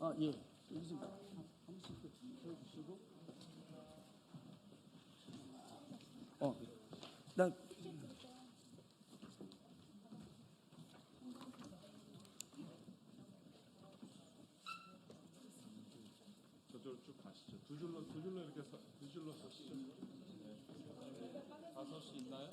예. 여기 좀 한 번씩 펴주시고. 나 저쪽으로 쭉 가시죠. 두 줄로 이렇게 두 줄로 서시죠. 네. 다 설 수 있나요?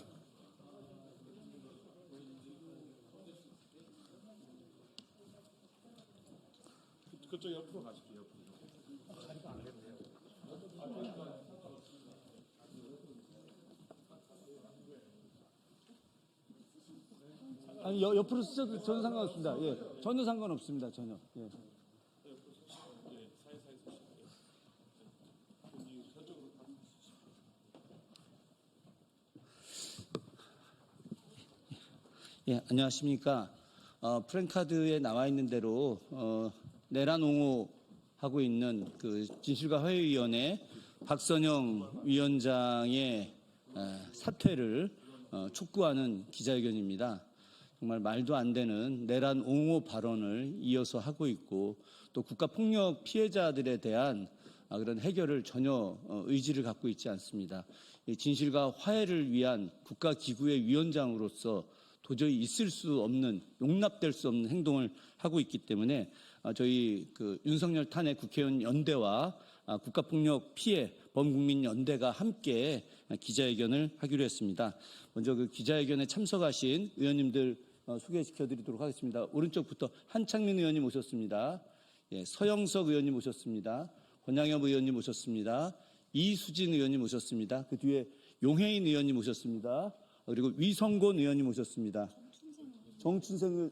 그쪽 옆으로 가실게요. 옆으로. 자리가 안 됐네요. 아니 옆으로 쓰셔도 저는 상관없습니다. 예, 전혀 상관없습니다. 전혀. 예. 예, 사이사이 서실게요. 여기 저쪽으로 가. 예, 안녕하십니까. 프랭카드에 나와 있는 대로 내란 옹호하고 있는 그 진실과 화해위원회 박선영 위원장의 사퇴를 촉구하는 기자회견입니다. 정말 말도 안 되는 내란 옹호 발언을 이어서 하고 있고 또 국가폭력 피해자들에 대한 그런 해결을 전혀 의지를 갖고 있지 않습니다. 진실과 화해를 위한 국가기구의 위원장으로서 도저히 있을 수 없는, 용납될 수 없는 행동을 하고 있기 때문에 저희 그 윤석열 탄핵 국회의원 연대와 국가폭력 피해 범국민 연대가 함께 기자회견을 하기로 했습니다. 먼저 그 기자회견에 참석하신 의원님들 소개시켜드리도록 하겠습니다. 오른쪽부터 한창민 의원님 오셨습니다. 예, 서영석 의원님 오셨습니다. 권양엽 의원님 오셨습니다. 이수진 의원님 오셨습니다. 그 뒤에 용혜인 의원님 오셨습니다. 그리고 위성곤 의원님 오셨습니다. 정춘생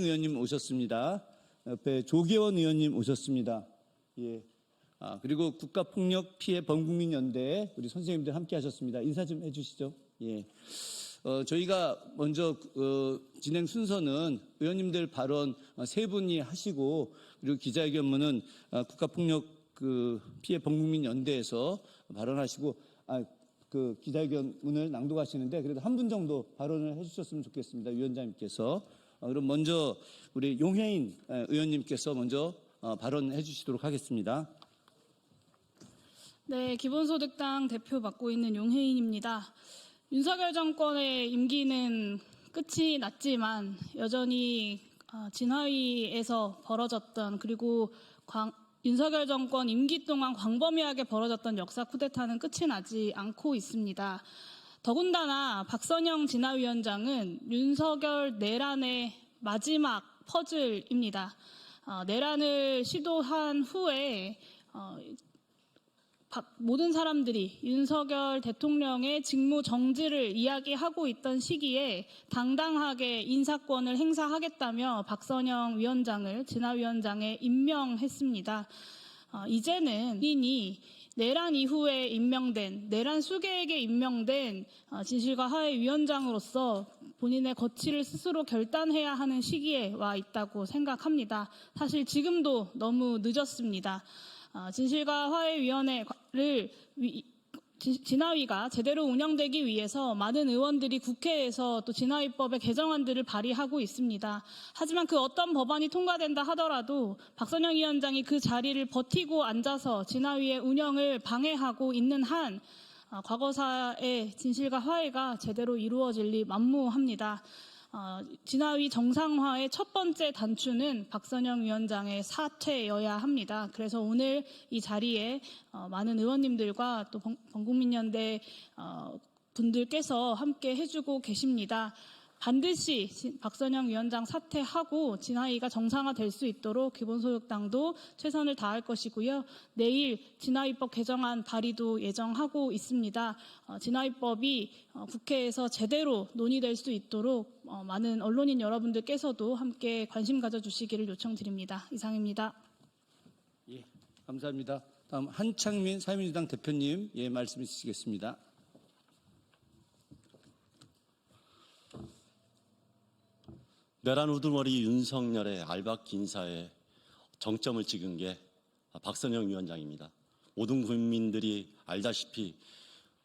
의원님 오셨습니다. 옆에 조계원 의원님 오셨습니다. 예. 그리고 국가폭력 피해 범국민연대 우리 선생님들 함께 하셨습니다. 인사 좀 해주시죠. 예. 저희가 먼저 진행 순서는 의원님들 발언 세 분이 하시고 그리고 기자회견문은 국가폭력 피해 범국민연대에서 발언하시고 그 기자회견문을 낭독하시는데 그래도 한 분 정도 발언을 해주셨으면 좋겠습니다. 위원장님께서. 그럼 먼저 우리 용혜인 의원님께서 먼저 발언해 주시도록 하겠습니다. 네, 기본소득당 대표 맡고 있는 용혜인입니다. 윤석열 정권의 임기는 끝이 났지만 여전히 진화위에서 벌어졌던 그리고 윤석열 정권 임기 동안 광범위하게 벌어졌던 역사 쿠데타는 끝이 나지 않고 있습니다. 더군다나 박선영 진화위원장은 윤석열 내란의 마지막 퍼즐입니다. 내란을 시도한 후에 모든 사람들이 윤석열 대통령의 직무 정지를 이야기하고 있던 시기에 당당하게 인사권을 행사하겠다며 박선영 위원장을 진화위원장에 임명했습니다. 이제는 본인이 내란 이후에 임명된, 내란 수개에게 임명된 진실과 화해 위원장으로서 본인의 거취를 스스로 결단해야 하는 시기에 와 있다고 생각합니다. 사실 지금도 너무 늦었습니다. 진실과 화해위원회를 진화위가 제대로 운영되기 위해서 많은 의원들이 국회에서 또 진화위법의 개정안들을 발의하고 있습니다. 하지만 그 어떤 법안이 통과된다 하더라도 박선영 위원장이 그 자리를 버티고 앉아서 진화위의 운영을 방해하고 있는 한 과거사의 진실과 화해가 제대로 이루어질 리 만무합니다. 진화위 정상화의 첫 번째 단추는 박선영 위원장의 사퇴여야 합니다. 그래서 오늘 이 자리에 많은 의원님들과 또 범국민연대 분들께서 함께 해주고 계십니다. 반드시 박선영 위원장 사퇴하고 진화위가 정상화될 수 있도록 기본소득당도 최선을 다할 것이고요. 내일 진화위법 개정안 발의도 예정하고 있습니다. 진화위법이 국회에서 제대로 논의될 수 있도록 많은 언론인 여러분들께서도 함께 관심 가져주시기를 요청드립니다. 이상입니다. 예, 감사합니다. 다음 한창민 사회민주당 대표님 말씀 주시겠습니다. 내란 우두머리 윤석열의 알박 인사에 정점을 찍은 게 박선영 위원장입니다. 모든 국민들이 알다시피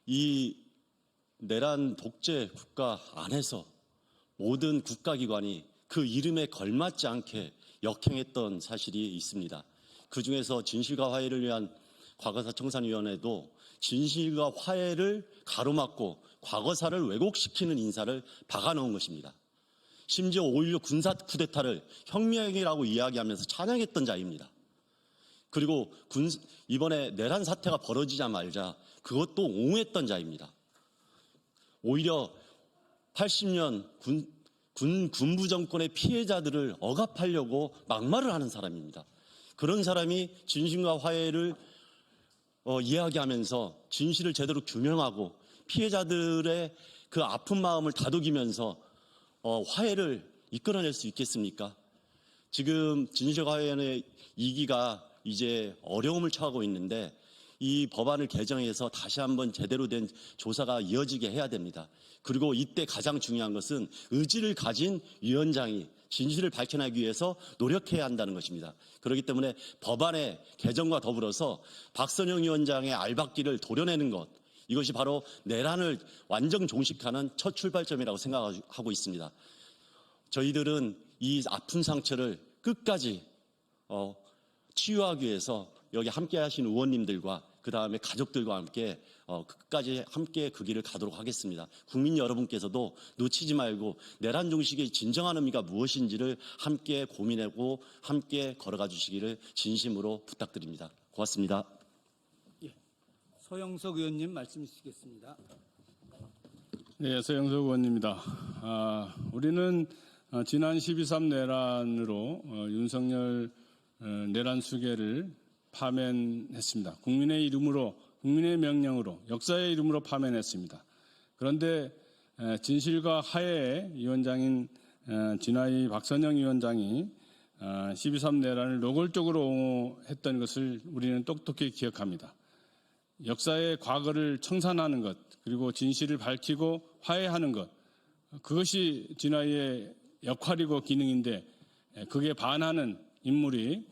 이 내란 독재 국가 안에서 모든 국가기관이 그 이름에 걸맞지 않게 역행했던 사실이 있습니다. 그중에서 진실과 화해를 위한 과거사 청산위원회도 진실과 화해를 가로막고 과거사를 왜곡시키는 인사를 박아넣은 것입니다. 심지어 5.16 군사 쿠데타를 혁명이라고 이야기하면서 찬양했던 자입니다. 그리고 이번에 내란 사태가 벌어지자마자 그것도 옹호했던 자입니다. 오히려 80년 군부 정권의 피해자들을 억압하려고 막말을 하는 사람입니다. 그런 사람이 진실과 화해를 이야기하면서 진실을 제대로 규명하고 피해자들의 그 아픈 마음을 다독이면서 화해를 이끌어낼 수 있겠습니까? 지금 진실화해의 2기가 이제 어려움을 처하고 있는데 이 법안을 개정해서 다시 한번 제대로 된 조사가 이어지게 해야 됩니다. 그리고 이때 가장 중요한 것은 의지를 가진 위원장이 진실을 밝혀내기 위해서 노력해야 한다는 것입니다. 그렇기 때문에 법안의 개정과 더불어서 박선영 위원장의 알박기를 도려내는 것, 이것이 바로 내란을 완전 종식하는 첫 출발점이라고 생각하고 있습니다. 저희들은 이 아픈 상처를 끝까지 치유하기 위해서 여기 함께 하신 의원님들과 그 다음에 가족들과 함께 끝까지 함께 그 길을 가도록 하겠습니다. 국민 여러분께서도 놓치지 말고 내란 종식의 진정한 의미가 무엇인지를 함께 고민하고 함께 걸어가 주시기를 진심으로 부탁드립니다. 고맙습니다. 서영석 의원님 말씀 주시겠습니다. 네, 서영석 의원입니다. 우리는 지난 12.3 내란으로 윤석열 내란 수계를 파면했습니다. 국민의 이름으로, 국민의 명령으로, 역사의 이름으로 파면했습니다. 그런데 진실과 화해의 위원장인 진화의 박선영 위원장이 12.3 내란을 노골적으로 옹호했던 것을 우리는 똑똑히 기억합니다. 역사의 과거를 청산하는 것, 그리고 진실을 밝히고 화해하는 것, 그것이 진화의 역할이고 기능인데 그게 반하는 인물이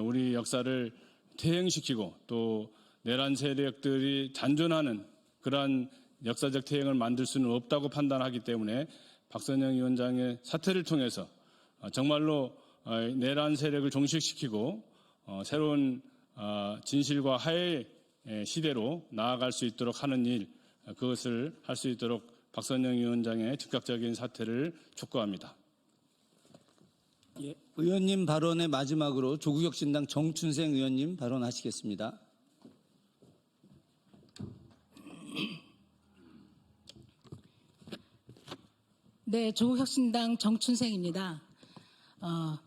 우리 역사를 퇴행시키고 또 내란 세력들이 잔존하는 그러한 역사적 퇴행을 만들 수는 없다고 판단하기 때문에 박선영 위원장의 사퇴를 통해서 정말로 내란 세력을 종식시키고 새로운 진실과 화해의 시대로 나아갈 수 있도록 하는 일, 그것을 할 수 있도록 박선영 위원장의 즉각적인 사퇴를 촉구합니다. 예, 의원님 발언의 마지막으로 조국혁신당 정춘생 의원님 발언하시겠습니다. 네, 조국혁신당 정춘생입니다.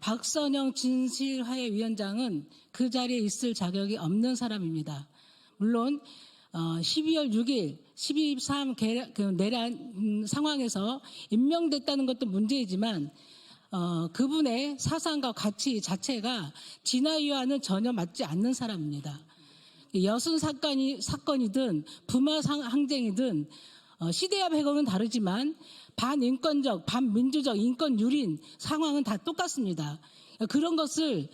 박선영 진실화해위원장은 그 자리에 있을 자격이 없는 사람입니다. 물론 12월 6일 12.3 내란 상황에서 임명됐다는 것도 문제이지만 그분의 사상과 가치 자체가 진화위와는 전혀 맞지 않는 사람입니다. 여순 사건이든 부마 항쟁이든 시대와 배경은 다르지만 반인권적, 반민주적, 인권 유린 상황은 다 똑같습니다. 그런 것을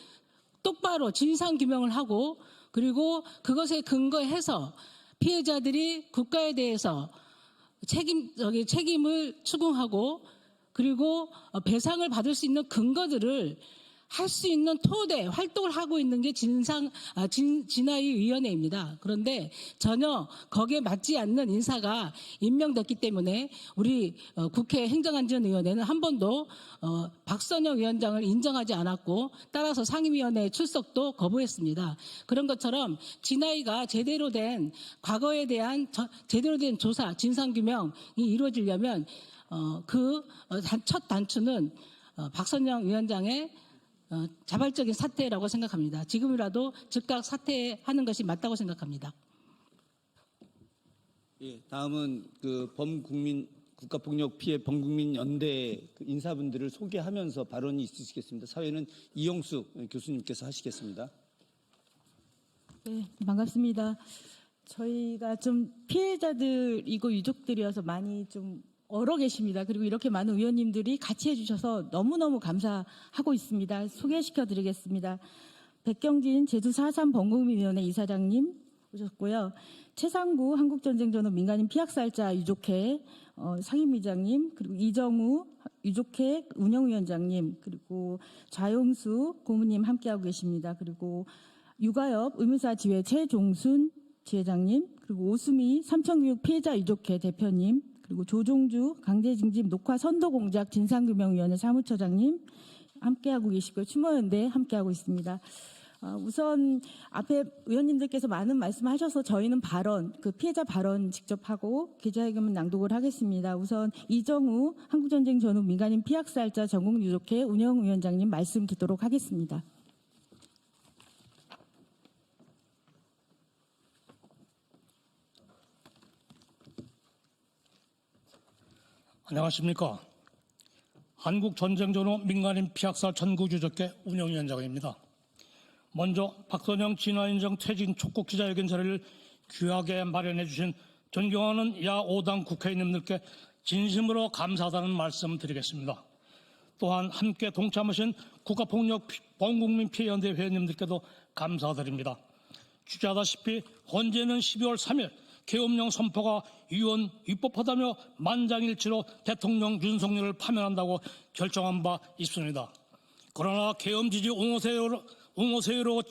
똑바로 진상규명을 하고 그리고 그것에 근거해서 피해자들이 국가에 대해서 책임을 추궁하고 그리고 배상을 받을 수 있는 근거들을 할 수 있는 토대 활동을 하고 있는 게 진화위 위원회입니다. 그런데 전혀 거기에 맞지 않는 인사가 임명됐기 때문에 우리 국회 행정안전위원회는 한 번도 박선영 위원장을 인정하지 않았고 따라서 상임위원회 출석도 거부했습니다. 그런 것처럼 진화위가 제대로 된 과거에 대한 제대로 된 조사, 진상규명이 이루어지려면 그 첫 단추는 박선영 위원장의 자발적인 사퇴라고 생각합니다. 지금이라도 즉각 사퇴하는 것이 맞다고 생각합니다. 예, 다음은 그 국가폭력 피해 범국민 연대 인사분들을 소개하면서 발언이 있으시겠습니다. 사회는 이용숙 교수님께서 하시겠습니다. 네, 반갑습니다. 저희가 좀 피해자들이고 유족들이어서 많이 좀 얼어 계십니다. 그리고 이렇게 많은 의원님들이 같이 해주셔서 너무너무 감사하고 있습니다. 소개시켜 드리겠습니다. 백경진 제주 4.3 범국민위원회 이사장님, 오셨고요. 최상구 한국전쟁전후 민간인 피학살자 유족회 상임위장님, 그리고 이정우 유족회 운영위원장님, 그리고 좌용수 고문님 함께하고 계십니다. 그리고 유가엽 의무사 지회 최종순 지회장님, 그리고 오수미 삼천교육 피해자 유족회 대표님, 그리고 조종주 강제징집 녹화 선도공작 진상규명위원회 사무처장님 함께하고 계시고요. 추모연대 함께하고 있습니다. 우선 앞에 의원님들께서 많은 말씀하셔서 저희는 그 피해자 발언 직접 하고 기자회견문 낭독을 하겠습니다. 우선 이정우 한국전쟁 전후 민간인 피학살자 전국유족회 운영위원장님 말씀 듣도록 하겠습니다. 안녕하십니까. 한국전쟁 전후 민간인 피학살 전국유족회 운영위원장입니다. 먼저 박선영 진화인정 퇴진 촉구 기자회견 자리를 귀하게 마련해 주신 존경하는 야5당 국회의원님들께 진심으로 감사하다는 말씀 드리겠습니다. 또한 함께 동참하신 국가폭력 범국민 피해연대 회원님들께도 감사드립니다. 주저하다시피 헌재는 12월 3일 계엄령 선포가 위법하다며 만장일치로 대통령 윤석열을 파면한다고 결정한 바 있습니다. 그러나 계엄 지지 옹호세요로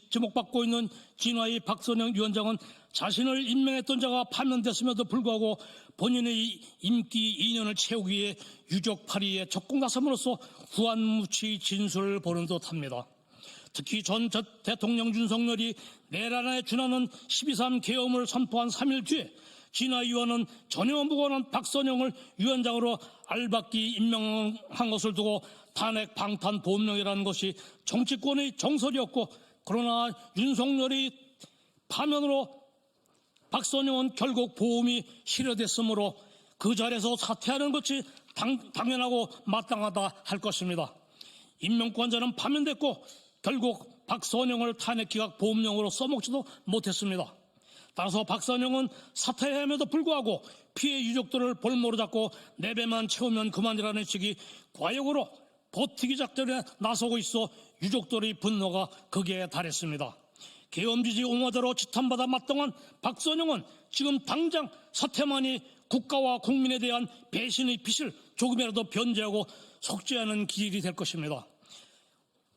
지목받고 있는 진화의 박선영 위원장은 자신을 임명했던 자가 파면됐음에도 불구하고 본인의 임기 2년을 채우기 위해 유족 파리에 적극 나섬으로써 후한무치 진술을 보는 듯합니다. 특히 전 대통령 윤석열이 내란에 준하는 12.3 계엄을 선포한 3일 뒤에 진화 의원은 전혀 무관한 박선영을 위원장으로 알박기 임명한 것을 두고 탄핵 방탄 보험령이라는 것이 정치권의 정설이었고, 그러나 윤석열의 파면으로 박선영은 결국 보험이 실효됐으므로 그 자리에서 사퇴하는 것이 당연하고 마땅하다 할 것입니다. 임명권자는 파면됐고 결국 박선영을 탄핵 기각 보험령으로 써먹지도 못했습니다. 따라서 박선영은 사퇴함에도 불구하고 피해 유족들을 볼모로 잡고 내 배만 채우면 그만이라는 식의 과욕으로 버티기 작전에 나서고 있어 유족들의 분노가 극에 달했습니다. 계엄지지 옹호자로 지탄받아 마땅한 박선영은 지금 당장 사퇴만이 국가와 국민에 대한 배신의 빚을 조금이라도 변제하고 속죄하는 길이 될 것입니다.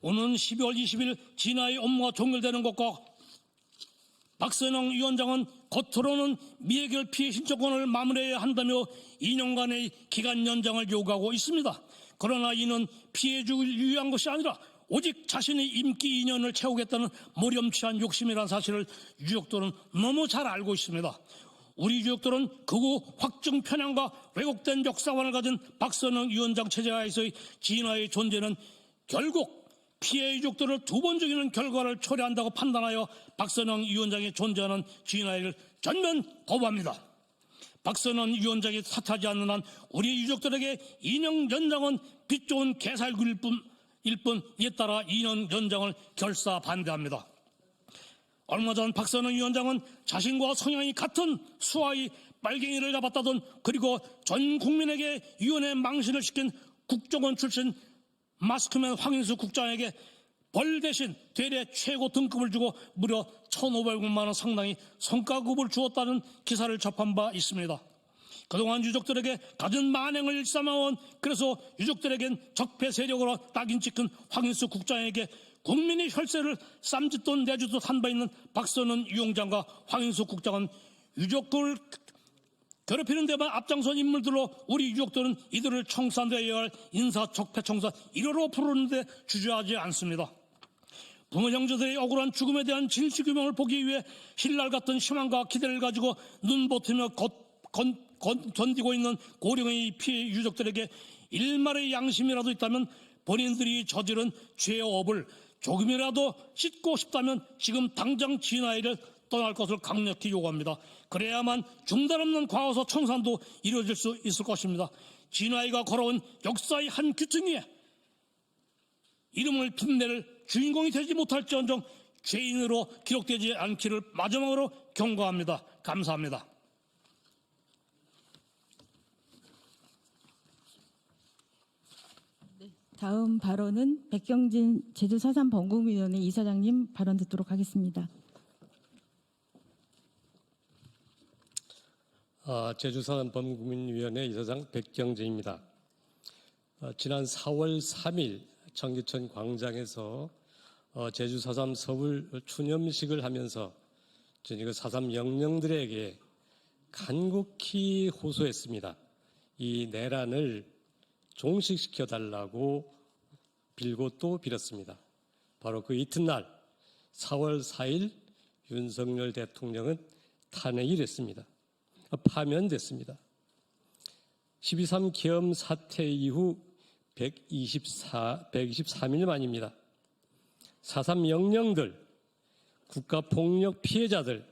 오는 12월 20일 진화의 업무가 종결되는 것과 박선영 위원장은 겉으로는 미해결 피해 신청권을 마무리해야 한다며 2년간의 기간 연장을 요구하고 있습니다. 그러나 이는 피해주기를 위한 것이 아니라 오직 자신의 임기 2년을 채우겠다는 모렴치한 욕심이라는 사실을 유족들은 너무 잘 알고 있습니다. 우리 유족들은 극우 확증 편향과 왜곡된 역사관을 가진 박선영 위원장 체제하에서의 진화의 존재는 결국 피해 유족들을 두 번 죽이는 결과를 초래한다고 판단하여 박선영 위원장이 존재하는 진화를 전면 거부합니다. 박선영 위원장이 사퇴하지 않는 한 우리 유족들에게 2년 연장은 빚 좋은 개살구일 뿐 이에 따라 2년 연장을 결사 반대합니다. 얼마 전 박선영 위원장은 자신과 성향이 같은 수아의 빨갱이를 잡았다던, 그리고 전 국민에게 위원회 망신을 시킨 국정원 출신 마스크맨 황인수 국장에게 벌 대신 대래 최고 등급을 주고 무려 1,500만 원 상당의 성과급을 주었다는 기사를 접한 바 있습니다. 그동안 유족들에게 갖은 만행을 일삼아온, 그래서 유족들에겐 적폐 세력으로 낙인 찍힌 황인수 국장에게 국민의 혈세를 쌈짓돈 내주듯 한 바 있는 박선영 위원장과 황인수 국장은 유족을 괴롭히는 데만 앞장선 인물들로 우리 유족들은 이들을 청산되어야 할 인사 적폐 청산 1호로 부르는데 주저하지 않습니다. 부모 형제들의 억울한 죽음에 대한 진실규명을 보기 위해 신랄 같은 희망과 기대를 가지고 눈버티며 견디고 있는 고령의 피해 유족들에게 일말의 양심이라도 있다면 본인들이 저지른 죄의 업을 조금이라도 씻고 싶다면 지금 당장 진화를 떠날 것을 강력히 요구합니다. 그래야만 중단 없는 과거사 청산도 이루어질 수 있을 것입니다. 진화이가 걸어온 역사의 한 규칙 위에 이름을 빛낼 주인공이 되지 못할지언정 죄인으로 기록되지 않기를 마지막으로 경고합니다. 감사합니다. 다음 발언은 백경진 제주사산범국위원회 이사장님 발언 듣도록 하겠습니다. 제주산업범국민위원회 이사장 백경재입니다. 지난 4월 3일 청계천 광장에서 제주 4.3 서울 추념식을 하면서 저희가 4.3 영령들에게 간곡히 호소했습니다. 이 내란을 종식시켜 달라고 빌고 또 빌었습니다. 바로 그 이튿날 4월 4일 윤석열 대통령은 탄핵이 됐습니다. 파면됐습니다. 12.3 계엄 사태 이후 123일 만입니다. 4.3 영령들, 국가폭력 피해자들,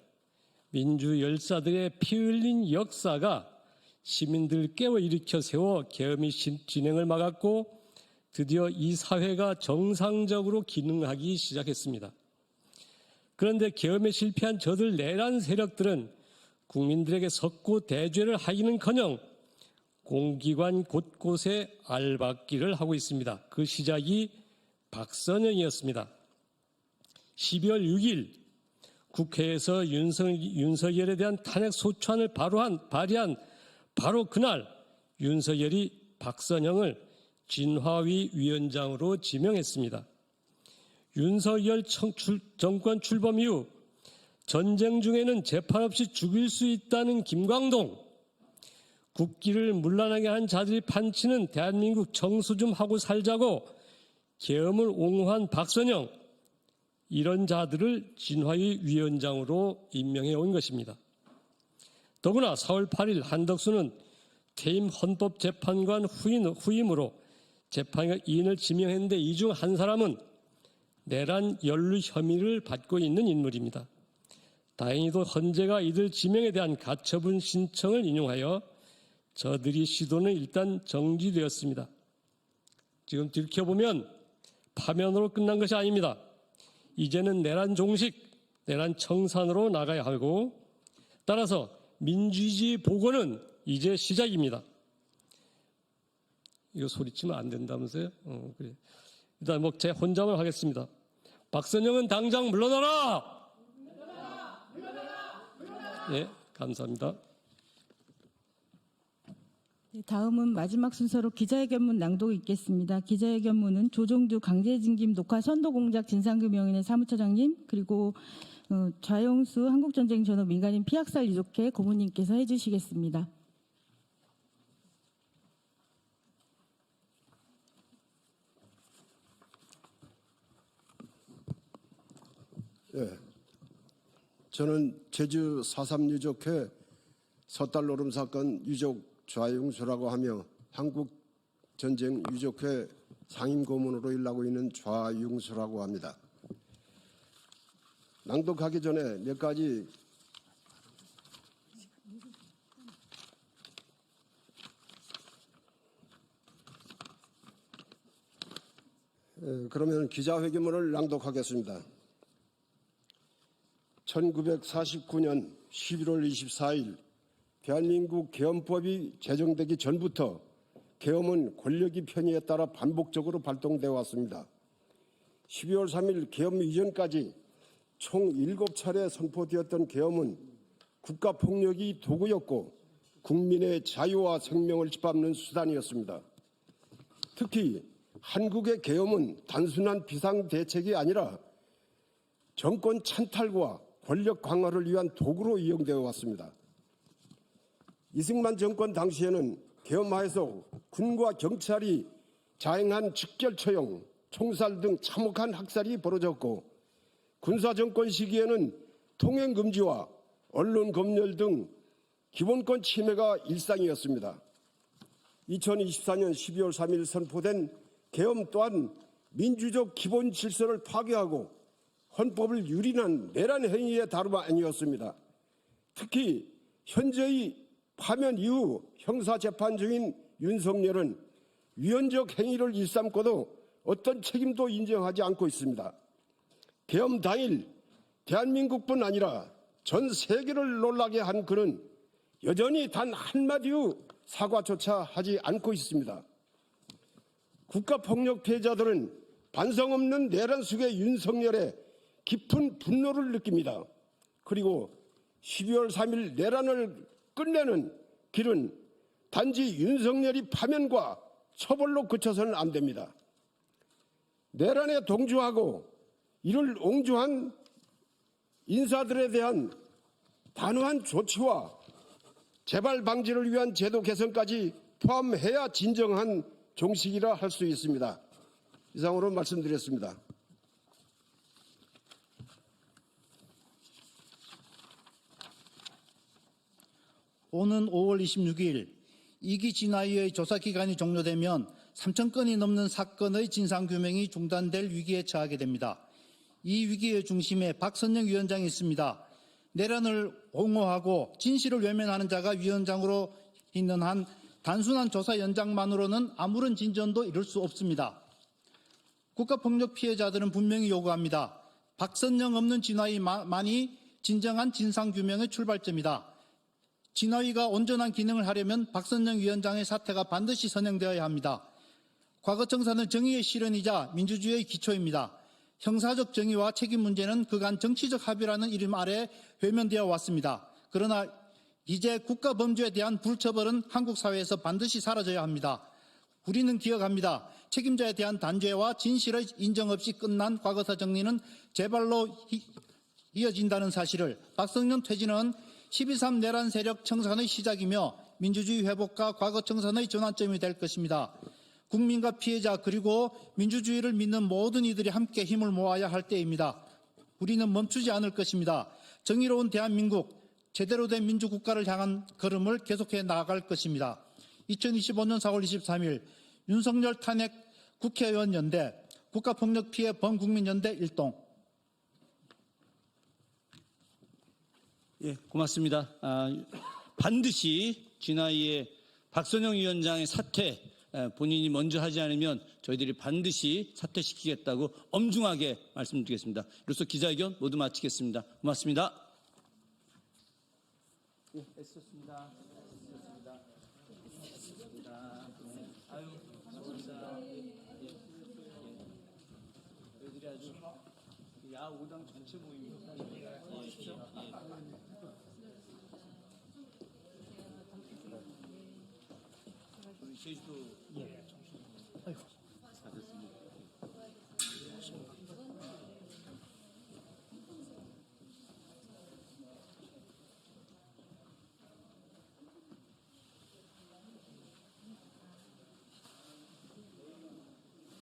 민주열사들의 피 흘린 역사가 시민들을 깨워 일으켜 세워 계엄이 진행을 막았고 드디어 이 사회가 정상적으로 기능하기 시작했습니다. 그런데 계엄에 실패한 저들 내란 세력들은 국민들에게 석고대죄를 하기는커녕 공기관 곳곳에 알박기를 하고 있습니다. 그 시작이 박선영이었습니다. 12월 6일 국회에서 윤석열에 대한 탄핵 소추안을 발의한 바로 그날 윤석열이 박선영을 진화위 위원장으로 지명했습니다. 윤석열 정권 출범 이후 전쟁 중에는 재판 없이 죽일 수 있다는 김광동, 국기를 문란하게 한 자들이 판치는 대한민국 정수 좀 하고 살자고 계엄을 옹호한 박선영, 이런 자들을 진화위 위원장으로 임명해 온 것입니다. 더구나 4월 8일 한덕수는 퇴임 헌법재판관 후임으로 재판관 2인을 지명했는데 이 중 한 사람은 내란 연루 혐의를 받고 있는 인물입니다. 다행히도 헌재가 이들 지명에 대한 가처분 신청을 인용하여 저들이 시도는 일단 정지되었습니다. 지금 들켜보면 파면으로 끝난 것이 아닙니다. 이제는 내란 종식, 내란 청산으로 나가야 하고 따라서 민주주의 복원은 이제 시작입니다. 이거 소리치면 안 된다면서요? 그래. 일단 제 혼자만 하겠습니다. 박선영은 당장 물러나라! 예, 감사합니다. 네, 다음은 마지막 순서로 기자회견문 낭독이 있겠습니다. 기자회견문은 조종두 강제징김 녹화 선도공작 진상규명위원회 사무처장님 그리고 좌용수 한국전쟁전후 민간인 피학살 유족회 고문님께서 해주시겠습니다. 예, 저는 제주 4.3 유족회 섣달노름 사건 유족 좌용수라고 하며 한국전쟁 유족회 상임고문으로 일하고 있는 좌용수라고 합니다. 낭독하기 전에 몇 가지 그러면 기자회견문을 낭독하겠습니다. 1949년 11월 24일 대한민국 계엄법이 제정되기 전부터 계엄은 권력의 편의에 따라 반복적으로 발동되어 왔습니다. 12월 3일 계엄 이전까지 총 7차례 선포되었던 계엄은 국가폭력이 도구였고 국민의 자유와 생명을 짓밟는 수단이었습니다. 특히 한국의 계엄은 단순한 비상대책이 아니라 정권 찬탈과 권력 강화를 위한 도구로 이용되어 왔습니다. 이승만 정권 당시에는 계엄하에서 군과 경찰이 자행한 직결처형, 총살 등 참혹한 학살이 벌어졌고 군사정권 시기에는 통행금지와 언론검열 등 기본권 침해가 일상이었습니다. 2024년 12월 3일 선포된 계엄 또한 민주적 기본 질서를 파괴하고 헌법을 유린한 내란 행위의 다름 아니었습니다. 특히 현재의 파면 이후 형사재판 중인 윤석열은 위헌적 행위를 일삼고도 어떤 책임도 인정하지 않고 있습니다. 계엄 당일 대한민국뿐 아니라 전 세계를 놀라게 한 그는 여전히 단 한마디의 사과조차 하지 않고 있습니다. 국가폭력 피해자들은 반성 없는 내란 속의 윤석열에 깊은 분노를 느낍니다. 그리고 12월 3일 내란을 끝내는 길은 단지 윤석열이 파면과 처벌로 그쳐서는 안 됩니다. 내란에 동조하고 이를 옹주한 인사들에 대한 단호한 조치와 재발 방지를 위한 제도 개선까지 포함해야 진정한 종식이라 할 수 있습니다. 이상으로 말씀드렸습니다. 오는 5월 26일 2기 진화위의 조사 기간이 종료되면 3,000건이 넘는 사건의 진상규명이 중단될 위기에 처하게 됩니다. 이 위기의 중심에 박선영 위원장이 있습니다. 내란을 옹호하고 진실을 외면하는 자가 위원장으로 있는 한 단순한 조사 연장만으로는 아무런 진전도 이룰 수 없습니다. 국가폭력 피해자들은 분명히 요구합니다. 박선영 없는 진화위만이 진정한 진상규명의 출발점이다. 진화위가 온전한 기능을 하려면 박선영 위원장의 사퇴가 반드시 선행되어야 합니다. 과거 청사는 정의의 실현이자 민주주의의 기초입니다. 형사적 정의와 책임 문제는 그간 정치적 합의라는 이름 아래 외면되어 왔습니다. 그러나 이제 국가 범죄에 대한 불처벌은 한국 사회에서 반드시 사라져야 합니다. 우리는 기억합니다. 책임자에 대한 단죄와 진실의 인정 없이 끝난 과거사 정리는 재발로 이어진다는 사실을 박성년 퇴진은 12.3 내란 세력 청산의 시작이며 민주주의 회복과 과거 청산의 전환점이 될 것입니다. 국민과 피해자 그리고 민주주의를 믿는 모든 이들이 함께 힘을 모아야 할 때입니다. 우리는 멈추지 않을 것입니다. 정의로운 대한민국, 제대로 된 민주국가를 향한 걸음을 계속해 나아갈 것입니다. 2025년 4월 23일 윤석열 탄핵 국회의원 연대, 국가폭력 피해 범국민연대 일동. 예, 고맙습니다. 반드시 진화위의 박선영 위원장의 사퇴 본인이 먼저 하지 않으면 저희들이 반드시 사퇴시키겠다고 엄중하게 말씀드리겠습니다. 이로써 기자회견 모두 마치겠습니다. 고맙습니다. 예, 애쓰셨습니다. 아유, 고맙습니다. 저희들이 아주 야5당 전체 모임입니다. 우리 제주도